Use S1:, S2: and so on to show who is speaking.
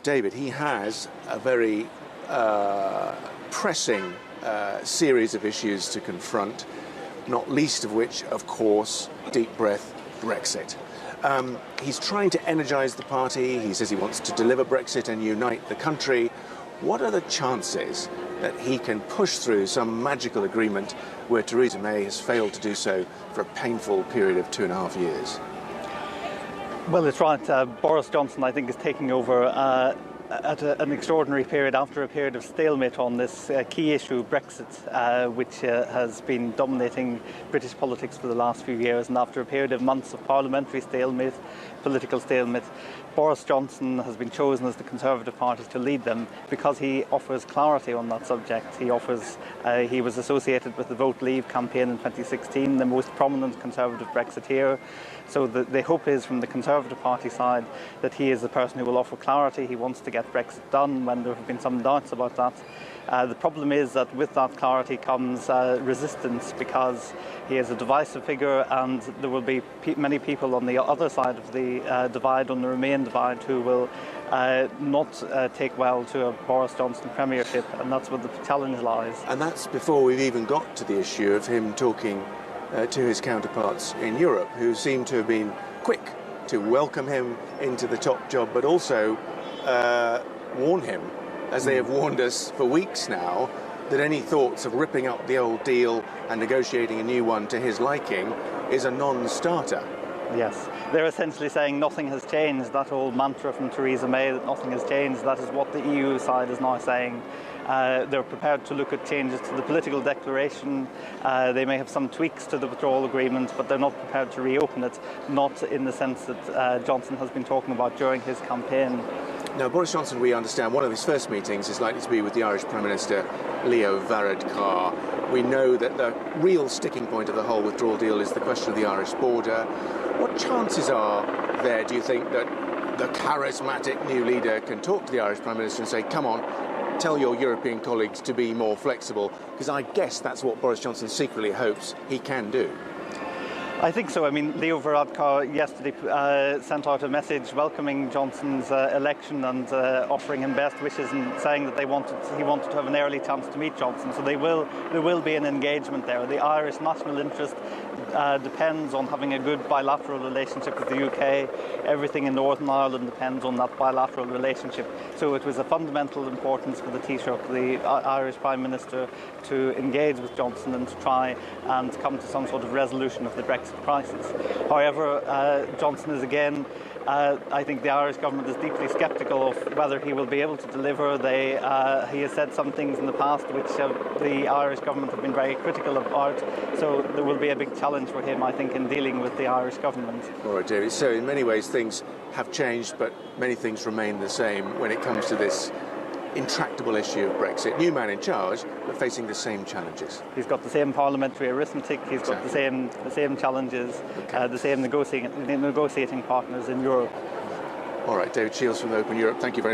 S1: David, he has a very pressing series of issues to confront, not least of which, of course, deep breath, Brexit. He's trying to energise the party. He says he wants to deliver Brexit and unite the country. What are the chances that he can push through some magical agreement where Theresa May has failed to do so for a painful period of 2.5 years?
S2: Well, it's right. Boris Johnson, I think, is taking over at an extraordinary period after a period of stalemate on this key issue, Brexit, which has been dominating British politics for the last few years. And after a period of months of parliamentary stalemate, political stalemate, Boris Johnson has been chosen as the Conservative Party to lead them because he offers clarity on that subject. He was associated with the Vote Leave campaign in 2016, the most prominent Conservative Brexiteer. So the hope is from the Conservative Party side that he is the person who will offer clarity. He wants to get Brexit done when there have been some doubts about that. The problem is that with that clarity comes resistance, because he is a divisive figure, and there will be many people on the other side of the divide, on the Remain divide, who will not take well to a Boris Johnson premiership, and that's where the challenge lies.
S1: And that's before we've even got to the issue of him talking to his counterparts in Europe, who seem to have been quick to welcome him into the top job, but also warn him, as they have warned us for weeks now, that any thoughts of ripping up the old deal and negotiating a new one to his liking is a non-starter.
S2: Yes, they're essentially saying nothing has changed. That old mantra from Theresa May, that nothing has changed, that is what the EU side is now saying. They're prepared to look at changes to the political declaration. They may have some tweaks to the withdrawal agreement, but they're not prepared to reopen it, not in the sense that Johnson has been talking about during his campaign.
S1: Now, Boris Johnson, we understand, one of his first meetings is likely to be with the Irish Prime Minister, Leo Varadkar. We know that the real sticking point of the whole withdrawal deal is the question of the Irish border. What chances are there, do you think, that the charismatic new leader can talk to the Irish Prime Minister and say, come on, tell your European colleagues to be more flexible? Because I guess that's what Boris Johnson secretly hopes he can do.
S2: I think so. I mean, Leo Varadkar yesterday sent out a message welcoming Johnson's election and offering him best wishes, and saying that he wanted to have an early chance to meet Johnson. So there will be an engagement there. The Irish national interest depends on having a good bilateral relationship with the UK. Everything in Northern Ireland depends on that bilateral relationship. So it was a fundamental importance for the Taoiseach, the Irish Prime Minister, to engage with Johnson and to try and come to some sort of resolution of the Brexit crisis. However, Johnson is again, I think the Irish government is deeply sceptical of whether he will be able to deliver. He has said some things in the past which the Irish government have been very critical about, so there will be a big challenge for him, I think, in dealing with the Irish government.
S1: All right, David, so in many ways things have changed, but many things remain the same when it comes to this intractable issue of Brexit. New man in charge, but facing the same challenges.
S2: He's got the same parliamentary arithmetic, he's got the same challenges, the same negotiating partners in Europe.
S1: All right, David Shiels from Open Europe, thank you very much.